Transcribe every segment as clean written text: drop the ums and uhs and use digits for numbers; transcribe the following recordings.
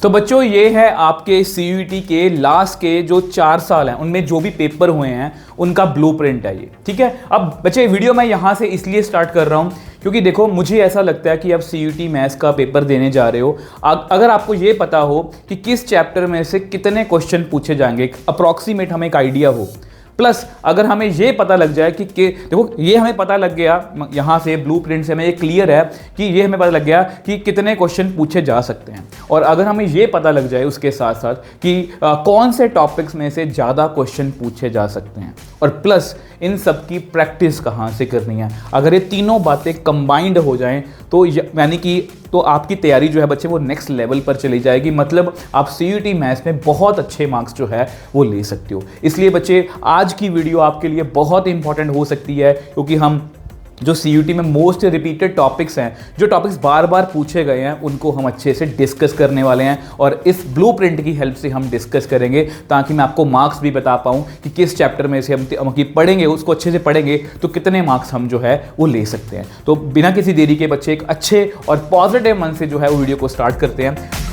तो बच्चों ये है आपके सीयूईटी के लास्ट के जो 4 साल हैं उनमें जो भी पेपर हुए हैं उनका ब्लूप्रिंट है ये, ठीक है। अब बच्चे वीडियो मैं यहाँ से इसलिए स्टार्ट कर रहा हूँ क्योंकि देखो मुझे ऐसा लगता है कि आप सीयूईटी मैथ्स का पेपर देने जा रहे हो, अगर आपको ये पता हो कि किस चैप्टर में से कितने क्वेश्चन पूछे जाएंगे, अप्रॉक्सीमेट हमें एक आइडिया हो, प्लस अगर हमें ये पता लग जाए कि देखो ये हमें पता लग गया यहाँ से ब्लूप्रिंट से हमें ये क्लियर है कि ये हमें पता लग गया कि कितने क्वेश्चन पूछे जा सकते हैं, और अगर हमें ये पता लग जाए उसके साथ साथ कि कौन से टॉपिक्स में से ज़्यादा क्वेश्चन पूछे जा सकते हैं, और प्लस इन सब की प्रैक्टिस कहाँ से करनी है, अगर ये तीनों बातें कंबाइंड हो जाएं तो यानी कि तो आपकी तैयारी जो है बच्चे वो नेक्स्ट लेवल पर चली जाएगी। मतलब आप सीयूईटी मैथ्स में बहुत अच्छे मार्क्स जो है वो ले सकते हो। इसलिए बच्चे आज की वीडियो आपके लिए बहुत इंपॉर्टेंट हो सकती है, क्योंकि हम जो सीयूईटी में मोस्ट रिपीटेड टॉपिक्स हैं, जो टॉपिक्स बार बार पूछे गए हैं, उनको हम अच्छे से डिस्कस करने वाले हैं, और इस ब्लूप्रिंट की हेल्प से हम डिस्कस करेंगे ताकि मैं आपको मार्क्स भी बता पाऊँ कि किस चैप्टर में से हम पढ़ेंगे, उसको अच्छे से पढ़ेंगे तो कितने मार्क्स हम जो है वो ले सकते हैं। तो बिना किसी देरी के बच्चे एक अच्छे और पॉजिटिव मन से जो है वो वीडियो को स्टार्ट करते हैं।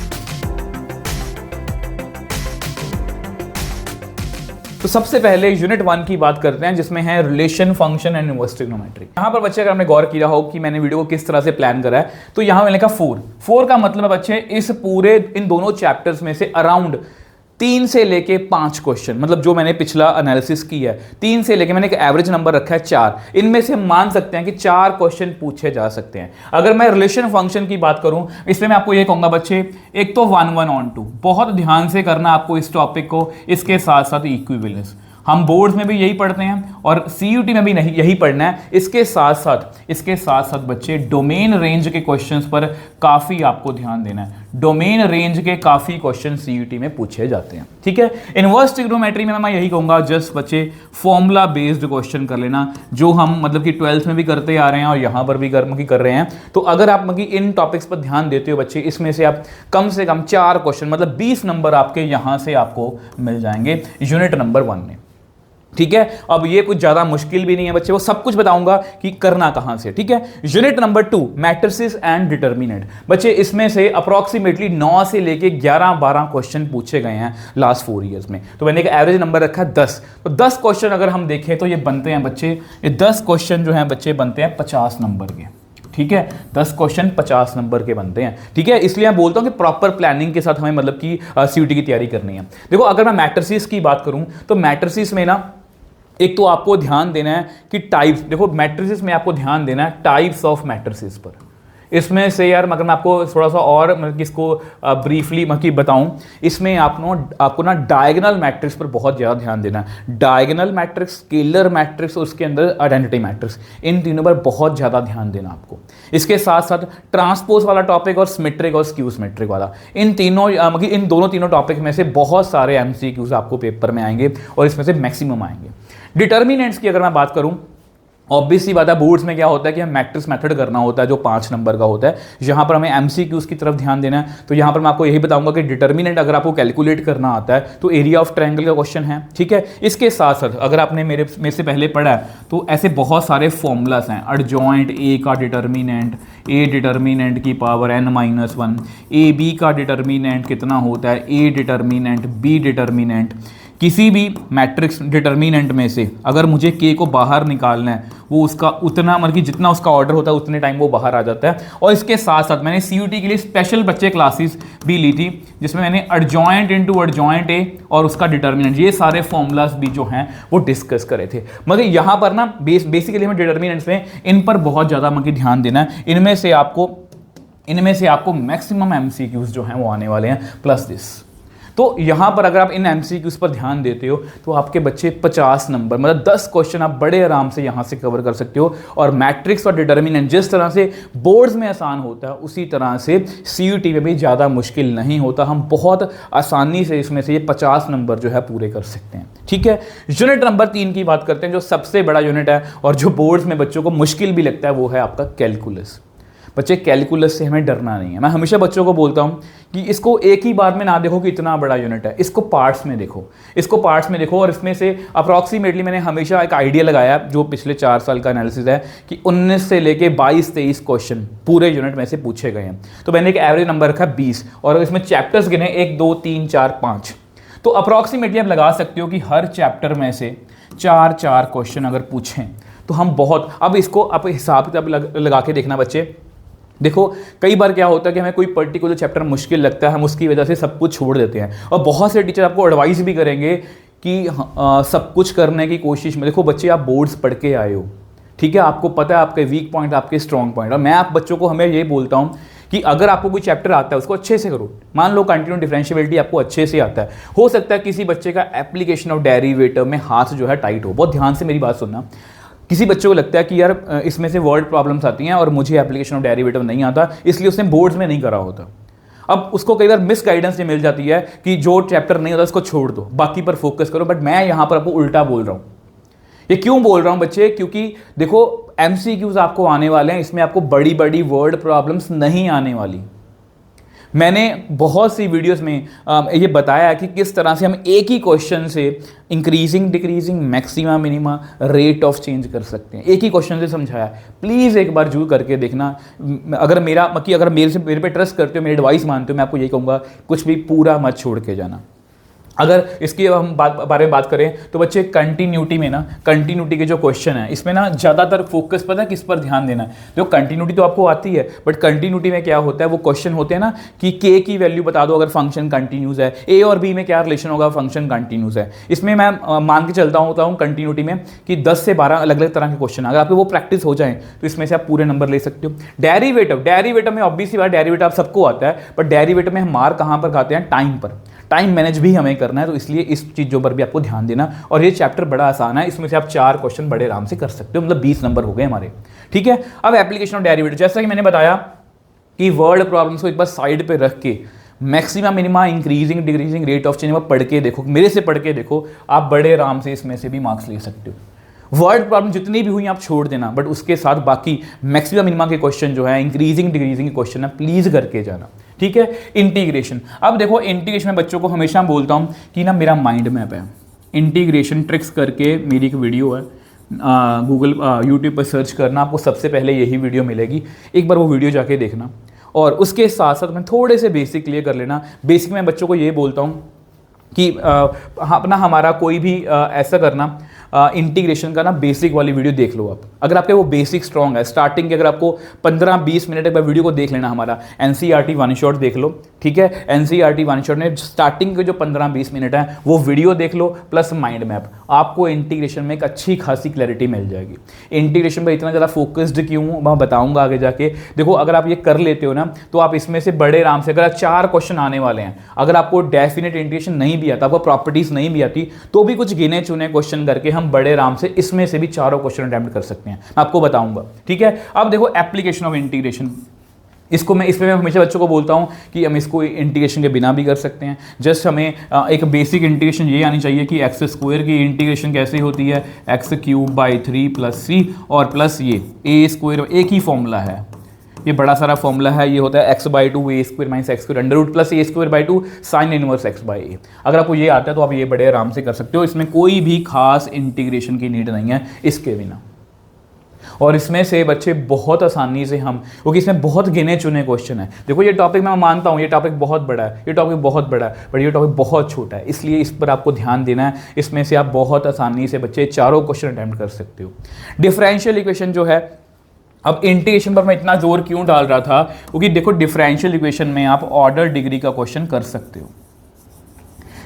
तो सबसे पहले यूनिट 1 की बात करते हैं, जिसमें है relation, function and inverse trigonometry. यहाँ पर बच्चे अगर हमने गौर किया हो कि मैंने वीडियो को किस तरह से प्लान करा है, तो यहाँ मैंने लिखा 4 का मतलब है बच्चे इस पूरे इन दोनों चैप्टर्स में से अराउंड 3 से लेके 5 क्वेश्चन, मतलब जो मैंने पिछला एनालिसिस की है 3 से लेके मैंने एक एवरेज नंबर रखा है 4, इनमें से हम मान सकते हैं कि 4 क्वेश्चन पूछे जा सकते हैं। अगर मैं रिलेशन फंक्शन की बात करूं, इसमें मैं आपको ये कहूंगा बच्चे, एक तो 1 1 on 2 बहुत ध्यान से करना आपको इस टॉपिक को, इसके साथ साथ इक्विवेलेंस हम बोर्ड्स में भी यही पढ़ते हैं और सीयूईटी में भी नहीं यही पढ़ना है। इसके साथ साथ बच्चे डोमेन रेंज के क्वेश्चंस पर काफ़ी आपको ध्यान देना है। डोमेन रेंज के काफ़ी क्वेश्चन सीयूईटी में पूछे जाते हैं, ठीक है। इनवर्स ट्रिग्नोमेट्री में मैं यही कहूँगा जस्ट बच्चे फॉर्मूला बेस्ड क्वेश्चन कर लेना, जो हम मतलब कि 12th में भी करते आ रहे हैं और यहाँ पर भी कर रहे हैं। तो अगर आप इन टॉपिक्स पर ध्यान देते हो बच्चे, इसमें से आप कम से कम 4 क्वेश्चन मतलब 20 नंबर आपके यहाँ से आपको मिल जाएंगे यूनिट नंबर 1 में, ठीक है। अब ये कुछ ज्यादा मुश्किल भी नहीं है बच्चे, वो सब कुछ बताऊंगा कि करना कहां से, ठीक है। Unit number 2 matrices and determinant. बच्चे इसमें से अप्रोक्सीमेटली 9 से लेके 11-12 क्वेश्चन पूछे गए हैं लास्ट 4 इयर्स में। तो मैंने एक एवरेज नंबर रखा है 10। तो 10 क्वेश्चन अगर हम देखें तो ये बनते हैं बच्चे, ये 10 क्वेश्चन जो हैं बच्चे बनते हैं 50 नंबर के, ठीक है। 10 क्वेश्चन 50 नंबर के बनते हैं, ठीक है। इसलिए मैं बोलता हूं कि प्रॉपर प्लानिंग के साथ हमें मतलब कि सीयूईटी की तैयारी करनी है। देखो अगर मैं मैट्रिसेस की बात करूं तो मैट्रिसेस में ना एक तो आपको ध्यान देना है कि टाइप्स, देखो मैट्रिसेस में आपको ध्यान देना है टाइप्स ऑफ मैट्रिसेस पर। इसमें से यार मगर मैं आपको थोड़ा सा और मतलब इसको ब्रीफली मतलब बताऊं, इसमें आपको ना डायगोनल मैट्रिक्स पर बहुत ज़्यादा ध्यान देना है। डायगोनल मैट्रिक्स, स्केलर मैट्रिक्स और उसके अंदर आइडेंटिटी मैट्रिक्स, इन तीनों पर बहुत ज़्यादा ध्यान देना आपको। इसके साथ साथ ट्रांसपोज वाला टॉपिक और सिमेट्रिक और स्क्यू सिमेट्रिक वाला, इन दोनों टॉपिक में से बहुत सारे एमसीक्यूज आपको पेपर में आएंगे और इसमें से मैक्सिमम आएंगे। डिटर्मिनेंट्स की अगर मैं बात करूं, ऑब्वियस सी बात है बोर्ड्स में क्या होता है कि हमें मैट्रिक्स मेथड करना होता है जो 5 नंबर का होता है। यहाँ पर हमें एमसीक्यूज की तरफ ध्यान देना है। तो यहाँ पर मैं आपको यही बताऊंगा कि डिटर्मिनेंट अगर आपको कैलकुलेट करना आता है तो एरिया ऑफ ट्रायंगल का क्वेश्चन है, ठीक है। इसके साथ साथ अगर आपने मेरे से पहले पढ़ा है तो ऐसे बहुत सारे फॉर्मूलास हैं। एडजॉइंट ए का डिटर्मिनेंट, ए डिटर्मिनेंट की पावर n-1, ए बी का डिटर्मिनेंट कितना होता है, ए डिटर्मिनेंट, बी डिटर्मिनेंट। किसी भी मैट्रिक्स डिटर्मिनेंट में से अगर मुझे के को बाहर निकालना है, वो उसका उतना मतलब कि जितना उसका ऑर्डर होता है उतने टाइम वो बाहर आ जाता है। और इसके साथ साथ मैंने सीयूईटी के लिए स्पेशल बच्चे क्लासेस भी ली थी, जिसमें मैंने एडजॉइंट इनटू एडजॉइंट ए और उसका डिटर्मिनेंट, ये सारे फॉर्मूलाज भी जो हैं वो डिस्कस करे थे। मगर यहाँ पर ना बेसिकली हमें डिटर्मिनेंट्स में इन पर बहुत ज़्यादा मतलब ध्यान देना है। इनमें से आपको मैक्सिमम एमसीक्यूज जो हैं वो आने वाले हैं प्लस दिस। तो यहाँ पर अगर आप इन एमसीक्यूज पर ध्यान देते हो तो आपके बच्चे 50 नंबर मतलब 10 क्वेश्चन आप बड़े आराम से यहाँ से कवर कर सकते हो। और मैट्रिक्स और डिटर्मिनेंट जिस तरह से बोर्ड्स में आसान होता है उसी तरह से सीयूईटी में भी ज़्यादा मुश्किल नहीं होता। हम बहुत आसानी से इसमें से ये 50 नंबर जो है पूरे कर सकते हैं, ठीक है। यूनिट नंबर 3 की बात करते हैं, जो सबसे बड़ा यूनिट है और जो बोर्ड्स में बच्चों को मुश्किल भी लगता है, वो है आपका कैलकुलस। बच्चे कैलकुलस से हमें डरना नहीं है। मैं हमेशा बच्चों को बोलता हूँ कि इसको एक ही बार में ना देखो कि इतना बड़ा यूनिट है, इसको पार्ट्स में देखो, इसको पार्ट्स में देखो। और इसमें से अप्रॉक्सीमेटली मैंने हमेशा एक आइडिया लगाया जो पिछले 4 साल का एनालिसिस है कि 19 से लेके 22-23 क्वेश्चन पूरे यूनिट में से पूछे गए हैं। तो मैंने एक एवरेज नंबर रखा 20 और इसमें चैप्टर्स गिने 1 2 3 4 5। तो अप्रॉक्सीमेटली आप लगा सकते हो कि हर चैप्टर में से 4-4 क्वेश्चन अगर पूछें तो हम बहुत, अब इसको आप हिसाब किताब लगा के देखना बच्चे। देखो कई बार क्या होता है कि हमें कोई पर्टिकुलर चैप्टर मुश्किल लगता है, हम उसकी वजह से सब कुछ छोड़ देते हैं। और बहुत से टीचर आपको एडवाइस भी करेंगे कि सब कुछ करने की कोशिश में। देखो बच्चे, आप बोर्ड्स पढ़ के आए हो, ठीक है, आपको पता है आपके वीक पॉइंट, आपके स्ट्रॉन्ग पॉइंट। और मैं आप बच्चों को हमें ये बोलता हूँ कि अगर आपको कोई चैप्टर आता है उसको अच्छे से करो। मान लो कंटिन्यूस डिफरेंशिएबिलिटी आपको अच्छे से आता है, हो सकता है किसी बच्चे का एप्लीकेशन ऑफ डेरिवेटिव में हाथ जो है टाइट हो। बहुत ध्यान से मेरी बात सुनना। किसी बच्चे को लगता है कि यार इसमें से वर्ड प्रॉब्लम्स आती हैं और मुझे एप्लीकेशन ऑफ डेरिवेटिव नहीं आता, इसलिए उसने बोर्ड्स में नहीं करा होता। अब उसको कई बार मिस गाइडेंस ये मिल जाती है कि जो चैप्टर नहीं होता उसको छोड़ दो, बाकी पर फोकस करो। बट मैं यहाँ पर आपको उल्टा बोल रहा हूँ। ये क्यों बोल रहा हूँ बच्चे? क्योंकि देखो MCQs आपको आने वाले हैं, इसमें आपको बड़ी बड़ी वर्ड प्रॉब्लम्स नहीं आने वाली। मैंने बहुत सी वीडियोस में ये बताया कि किस तरह से हम एक ही क्वेश्चन से increasing decreasing maxima minima rate of change कर सकते हैं। एक ही क्वेश्चन से समझाया। प्लीज़ एक बार जरूर करके देखना। अगर मेरे पे ट्रस्ट करते हो, मेरी एडवाइस मानते हो, मैं आपको यही कहूँगा कुछ भी पूरा मत छोड़ के जाना। अगर इसकी हम बारे में बात करें तो बच्चे कंटिन्यूटी में ना, कंटिन्यूटी के जो क्वेश्चन है इसमें ना ज़्यादातर फोकस पता है किस पर ध्यान देना है। जो कंटिन्यूटी तो आपको आती है, बट कंटिन्यूटी में क्या होता है, वो क्वेश्चन होते हैं ना कि के की वैल्यू बता दो अगर फंक्शन कंटिन्यूस है, ए और बी में क्या रिलेशन होगा, फंक्शन कंटिन्यूस है। इसमें मैं मान के चलता हूँ कंटिन्यूटी में कि 10 से 12 अलग अलग तरह के क्वेश्चन, अगर आपके वो प्रैक्टिस हो जाए तो इसमें से आप पूरे नंबर ले सकते हो। डेरिवेटिव में ऑब्वियसली बात, डेरिवेटिव आप सबको आता है, बट डेरिवेटिव में हम मार कहाँ पर खाते हैं, टाइम पर। टाइम मैनेज भी हमें करना है, तो इसलिए इस चीज़ों पर भी आपको ध्यान देना। और ये चैप्टर बड़ा आसान है, इसमें से आप 4 क्वेश्चन बड़े आराम से कर सकते हो, मतलब 20 नंबर हो गए हमारे, ठीक है। अब एप्लीकेशन ऑफ डेरिवेटिव, जैसा कि मैंने बताया कि वर्ड प्रॉब्लम्स को एक बार साइड पे रख के maxima minima increasing decreasing rate of change पढ़ के देखो, मेरे से पढ़ के देखो, आप बड़े आराम से इसमें से भी मार्क्स ले सकते हो। वर्ड प्रॉब्लम जितनी भी हुई आप छोड़ देना, बट उसके साथ बाकी मैक्सिमा मिनिमा के क्वेश्चन जो है, इंक्रीजिंग डिक्रीजिंग के क्वेश्चन है, प्लीज करके जाना, ठीक है। इंटीग्रेशन, अब देखो इंटीग्रेशन में बच्चों को हमेशा बोलता हूँ कि ना मेरा माइंड मैप है, इंटीग्रेशन ट्रिक्स करके मेरी एक वीडियो है, गूगल यूट्यूब पर सर्च करना, आपको सबसे पहले यही वीडियो मिलेगी, एक बार वो वीडियो जाके देखना। और उसके साथ साथ मैं थोड़े से बेसिक क्लियर कर लेना। बेसिक में बच्चों को ये बोलता हूँ कि अपना हमारा कोई भी ऐसा करना, इंटीग्रेशन का ना बेसिक वाली वीडियो देख लो आप। अगर आपके वो बेसिक स्ट्रॉन्ग है, स्टार्टिंग के अगर आपको 15-20 मिनट एक बार वीडियो को देख लेना, हमारा NCERT वन शॉट देख लो, ठीक है। NCERT वन शॉट में स्टार्टिंग के जो 15-20 मिनट है वो वीडियो देख लो, प्लस माइंड मैप, आपको इंटीग्रेशन में एक अच्छी खासी क्लैरिटी मिल जाएगी। इंटीग्रेशन पर इतना ज़्यादा फोकस्ड क्यों मैं बताऊँगा आगे जाके। देखो अगर आप ये कर लेते हो ना तो आप इसमें से बड़े आराम से, अगर 4 क्वेश्चन आने वाले हैं, अगर आपको डेफिनेट इंटीग्रेशन नहीं भी आता, आपको प्रॉपर्टीज नहीं भी आती, तो भी कुछ गिने चुने क्वेश्चन करके हम बड़े आराम से इसमें से भी 4 क्वेश्चन अटेम्प्ट कर सकते हैं, मैं आपको बताऊंगा, ठीक है। अब देखो एप्लीकेशन ऑफ इंटीग्रेशन, इसमें मैं हमेशा बच्चों को बोलता हूं कि हम इसको इंटीग्रेशन के बिना भी कर सकते हैं। जस्ट हमें एक बेसिक इंटीग्रेशन ये आनी चाहिए कि x स्क्वायर की इंटीग्रेशन कैसे होती है, x³ / 3 + c और प्लस ये a², एक ही फॉर्मूला है, ये बड़ा सारा फॉर्मूला है, ये होता है x/2 a² - x² √ plus a² / 2 sin inverse x/a। अगर आपको ये आता है तो आप ये बड़े आराम से कर सकते हो, इसमें कोई भी खास इंटीग्रेशन की नीड नहीं है इसके बिना। और इसमें से बच्चे बहुत आसानी से हम, क्योंकि इसमें बहुत गिने चुने क्वेश्चन है। देखो ये टॉपिक मैं मानता हूँ ये टॉपिक बहुत बड़ा है, ये टॉपिक बहुत बड़ा है, बट ये टॉपिक बहुत छोटा है, इसलिए इस पर आपको ध्यान देना है। इसमें से आप बहुत आसानी से बच्चे 4 क्वेश्चन अटेम्प्ट कर सकते हो। डिफरेंशियल इक्वेशन जो है, अब इंटीग्रेशन पर मैं इतना जोर क्यों डाल रहा था, क्योंकि देखो डिफरेंशियल इक्वेशन में आप ऑर्डर डिग्री का क्वेश्चन कर सकते हो।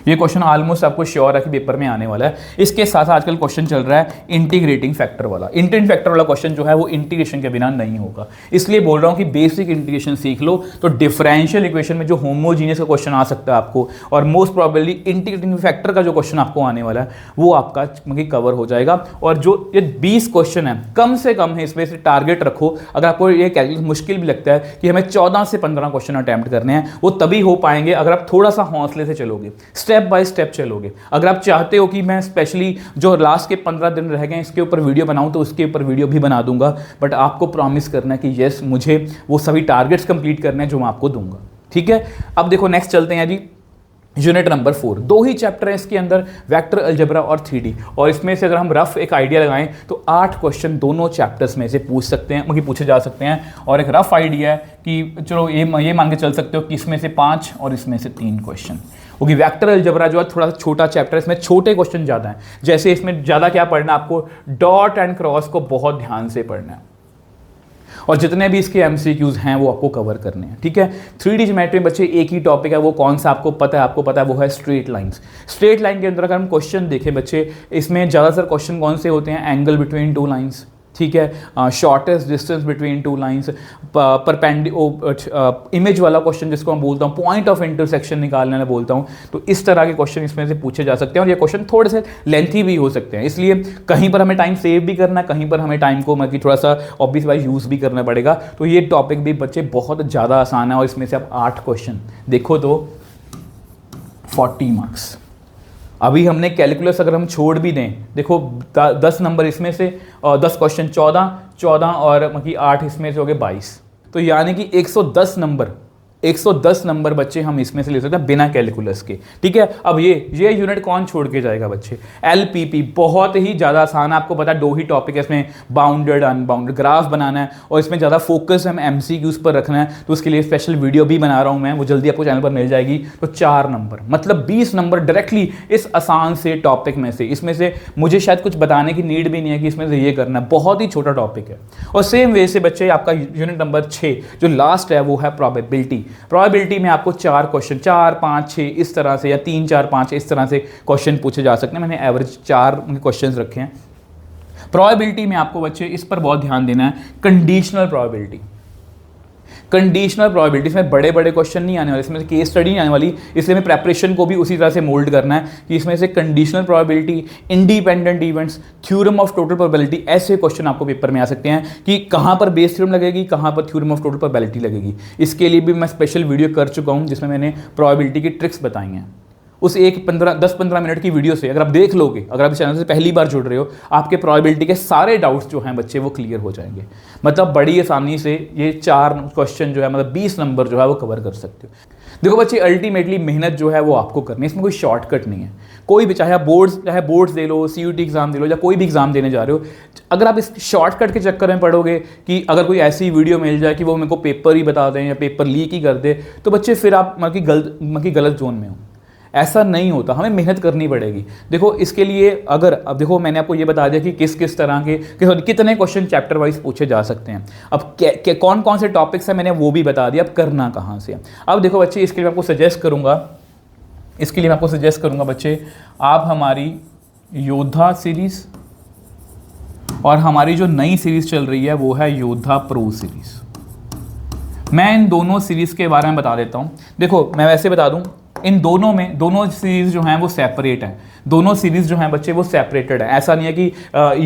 ये क्वेश्चन ऑलमोस्ट आपको श्योर है कि पेपर में आने वाला है। इसके साथ आजकल क्वेश्चन चल रहा है इंटीग्रेटिंग फैक्टर वाला। इंटीग्रेटिंग फैक्टर वाला क्वेश्चन जो है वो इंटीग्रेशन के बिना नहीं होगा, इसलिए बोल रहा हूँ कि बेसिक इंटीग्रेशन सीख लो, तो डिफरेंशियल इक्वेशन में जो होमोजीनियस का क्वेश्चन आ सकता है आपको, और मोस्ट प्रोबेबली इंटीग्रेटिंग फैक्टर का जो क्वेश्चन आपको आने वाला है वो आपका कवर हो जाएगा। और जो ये 20 क्वेश्चन है कम से कम है, इसमें से टारगेट रखो। अगर आपको ये कैलकुलेशन मुश्किल भी लगता है कि हमें 14 से 15 क्वेश्चन अटैम्प्ट करने हैं, वो तभी हो पाएंगे अगर आप थोड़ा सा हौसले से चलोगे, स्टेप बाय स्टेप चलोगे। अगर आप चाहते हो कि मैं स्पेशली जो लास्ट के 15 दिन रह गए इसके ऊपर वीडियो बनाऊं तो उसके ऊपर वीडियो भी बना दूंगा, बट आपको प्रॉमिस करना है कि यस मुझे वो सभी टारगेट्स कंप्लीट करने हैं जो मैं आपको दूंगा। ठीक है, अब देखो नेक्स्ट चलते हैं जी, यूनिट नंबर 4। 2 ही चैप्टर है इसके अंदर, वेक्टर अलजेब्रा और 3D, और इसमें से अगर हम रफ एक आइडिया लगाएं तो 8 क्वेश्चन दोनों चैप्टर्स में से पूछ सकते हैं, मतलब पूछे जा सकते हैं। और एक रफ आइडिया है कि चलो ये मान के चल सकते हो कि इसमें से 5 और इसमें से 3 क्वेश्चन, क्योंकि वेक्टर अलजेब्रा जो है थोड़ा सा छोटा चैप्टर है, इसमें छोटे क्वेश्चन ज़्यादा हैं। जैसे इसमें ज़्यादा क्या पढ़ना है, आपको डॉट एंड क्रॉस को बहुत ध्यान से पढ़ना है, और जितने भी इसके MCQs हैं वो आपको कवर करने हैं। ठीक है, 3D ज्योमेट्री में बच्चे एक ही टॉपिक है, वो कौन सा आपको पता है, वो है स्ट्रेट लाइंस। स्ट्रेट लाइन के अंदर अगर हम क्वेश्चन देखें बच्चे, इसमें ज़्यादातर क्वेश्चन कौन से होते हैं, एंगल बिटवीन 2 लाइंस, ठीक है, shortest distance between 2 lines, image वाला क्वेश्चन जिसको मैं बोलता हूँ, पॉइंट ऑफ इंटरसेक्शन निकालने वाला बोलता हूँ। तो इस तरह के क्वेश्चन इसमें से पूछे जा सकते हैं, और ये क्वेश्चन थोड़े से लेंथी भी हो सकते हैं, इसलिए कहीं पर हमें टाइम सेव भी करना है, कहीं पर हमें टाइम को मतलब थोड़ा सा ऑब्वियस वाइज यूज़ भी करना पड़ेगा। तो ये टॉपिक भी बच्चे बहुत ज़्यादा आसान है, और इसमें से आप 8 क्वेश्चन देखो तो 40 मार्क्स। अभी हमने कैलकुलस अगर हम छोड़ भी दें, देखो 10 नंबर इसमें से, 10 क्वेश्चन 14 और मतलब 8 इसमें से हो गए 22, तो यानी कि 110 नंबर बच्चे हम इसमें से ले सकते हैं बिना कैलकुलस के। ठीक है, अब ये यूनिट कौन छोड़ के जाएगा बच्चे, LPP बहुत ही ज़्यादा आसान है, आपको पता है 2 ही टॉपिक है इसमें, बाउंडेड अनबाउंडेड, ग्राफ बनाना है, और इसमें ज़्यादा फोकस हम MCQs पर रखना है, तो उसके लिए स्पेशल वीडियो भी बना रहा हूँ मैं, वो जल्दी आपको चैनल पर मिल जाएगी। तो 4 नंबर मतलब 20 नंबर डायरेक्टली इस आसान से टॉपिक में से, इसमें से मुझे शायद कुछ बताने की नीड भी नहीं है कि इसमें से ये करना है, बहुत ही छोटा टॉपिक है। और सेम वे से बच्चे आपका यूनिट नंबर 6 जो लास्ट है वो है प्रोबेबिलिटी में आपको 4 क्वेश्चन, 4, 5, 6 इस तरह से, या 3, 4, 5 इस तरह से क्वेश्चन पूछे जा सकते हैं। मैंने एवरेज 4 क्वेश्चंस रखे हैं। प्रोबेबिलिटी में आपको बच्चे इस पर बहुत ध्यान देना है, कंडीशनल प्रोबेबिलिटी इसमें बड़े क्वेश्चन नहीं आने वाले, इसमें से केस स्टडी नहीं आने वाली, इसलिए हमें प्रेपरेशन को भी उसी तरह से मोल्ड करना है कि इसमें से conditional probability, independent events, theorem of total probability, ऐसे क्वेश्चन आपको पेपर में आ सकते हैं कि कहाँ पर बेस थ्योरम लगेगी, कहाँ पर थ्योरम ऑफ टोटल प्रोबेबिलिटी लगेगी। इसके लिए भी मैं स्पेशल वीडियो कर चुका हूँ जिसमें मैंने प्रोबेबिलिटी की ट्रिक्स बताई हैं। उस 10-15 मिनट की वीडियो से अगर आप देख लोगे, अगर आप इस चैनल से पहली बार जुड़ रहे हो, आपके प्रोबेबिलिटी के सारे डाउट्स जो हैं बच्चे वो क्लियर हो जाएंगे। मतलब बड़ी आसानी से ये 4 क्वेश्चन जो है, मतलब 20 नंबर जो है वो कवर कर सकते हो। देखो बच्चे, अल्टीमेटली मेहनत जो है वो आपको करनी है, इसमें कोई शॉर्टकट नहीं है। कोई भी चाहे बोर्ड्स दे लो, CUT एग्जाम दे लो, या कोई भी एग्जाम देने जा रहे हो, अगर आप इस शॉर्टकट के चक्कर में पढ़ोगे कि अगर कोई ऐसी वीडियो मिल जाए कि वो मेरे को पेपर ही बता दें या पेपर लीक ही कर दे, तो बच्चे फिर आप गलत जोन में हो। ऐसा नहीं होता, हमें मेहनत करनी पड़ेगी। देखो इसके लिए अब देखो मैंने आपको ये बता दिया कि किस तरह के कितने क्वेश्चन चैप्टर वाइज पूछे जा सकते हैं। अब कौन से टॉपिक्स हैं मैंने वो भी बता दिया, अब करना कहाँ से। अब देखो बच्चे, इसके लिए मैं आपको सजेस्ट करूँगा बच्चे, आप हमारी योद्धा सीरीज़ और हमारी जो नई सीरीज़ चल रही है वो है योद्धा प्रो सीरीज़। मैं इन दोनों सीरीज़ के बारे में बता देता हूँ। देखो मैं वैसे बता दूँ, इन दोनों सीरीज़ जो हैं वो सेपरेट हैं, दोनों सीरीज़ जो हैं बच्चे वो सेपरेटेड है। ऐसा नहीं है कि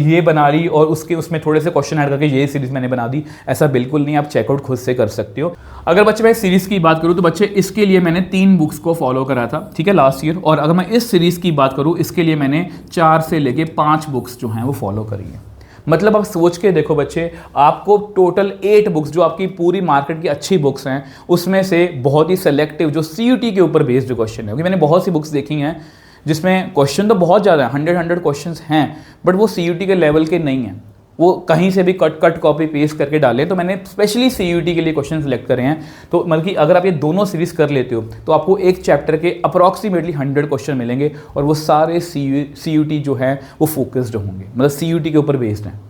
ये बना ली और उसमें थोड़े से क्वेश्चन ऐड करके ये सीरीज़ मैंने बना दी, ऐसा बिल्कुल नहीं। आप चेकआउट खुद से कर सकते हो। अगर बच्चे मैं सीरीज़ की बात करूँ तो बच्चे इसके लिए मैंने 3 बुक्स को फॉलो करा था, ठीक है, लास्ट ईयर। और अगर मैं इस सीरीज़ की बात करूँ, इसके लिए मैंने 4 से लेके 5 बुक्स जो हैं वो फॉलो करी है। मतलब आप सोच के देखो बच्चे, आपको टोटल 8 बुक्स जो आपकी पूरी मार्केट की अच्छी बुक्स हैं, उसमें से बहुत ही सेलेक्टिव जो CUT के ऊपर बेस्ड क्वेश्चन है, क्योंकि मैंने बहुत सी बुक्स देखी हैं जिसमें क्वेश्चन तो बहुत ज़्यादा है, 100 क्वेश्चंस हैं, बट वो CUT के लेवल के नहीं हैं, वो कहीं से भी कट कॉपी पेस्ट करके डाले। तो मैंने स्पेशली CUT के लिए क्वेश्चन सेलेक्ट करे हैं। तो मतलब कि अगर आप ये दोनों सीरीज़ कर लेते हो तो आपको एक चैप्टर के अप्रॉक्सीमेटली 100 क्वेश्चन मिलेंगे, और वो सारे CUT जो है वो फोकस्ड होंगे, मतलब CUT के ऊपर बेस्ड हैं,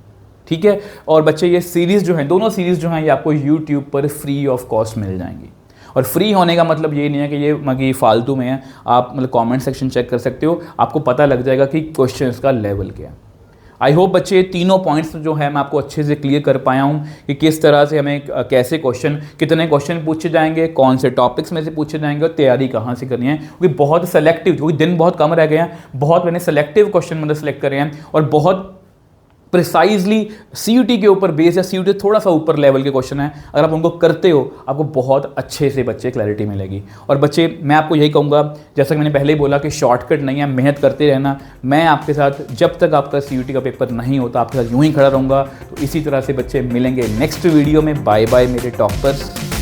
ठीक है। और बच्चे ये सीरीज़ जो हैं, दोनों सीरीज़ जो हैं, ये आपको YouTube पर फ्री ऑफ कॉस्ट मिल जाएंगी। और फ्री होने का मतलब ये नहीं है कि ये मतलब फालतू में है, आप मतलब कमेंट सेक्शन चेक कर सकते हो, आपको पता लग जाएगा कि क्वेश्चंस का लेवल क्या है। आई होप बच्चे तीनों पॉइंट्स जो है मैं आपको अच्छे से क्लियर कर पाया हूँ कि किस तरह से हमें कैसे कितने क्वेश्चन पूछे जाएंगे, कौन से टॉपिक्स में से पूछे जाएंगे, और तैयारी कहाँ से करनी है। क्योंकि बहुत सेलेक्टिव, क्योंकि दिन बहुत कम रह गए हैं, बहुत मैंने सेलेक्टिव क्वेश्चन मतलब सेलेक्ट करे हैं, और बहुत प्रिसाइजली CUT के ऊपर बेस या CUT थोड़ा सा ऊपर लेवल के क्वेश्चन है, अगर आप उनको करते हो आपको बहुत अच्छे से बच्चे क्लैरिटी मिलेगी। और बच्चे मैं आपको यही कहूँगा, जैसा कि मैंने पहले ही बोला कि शॉर्टकट नहीं है, मेहनत करते रहना। मैं आपके साथ जब तक आपका CUT का पेपर नहीं होता आपके साथ यूँ ही खड़ा रहूँगा। तो इसी तरह से बच्चे मिलेंगे नेक्स्ट वीडियो में। बाय बाय मेरे टॉपर्स।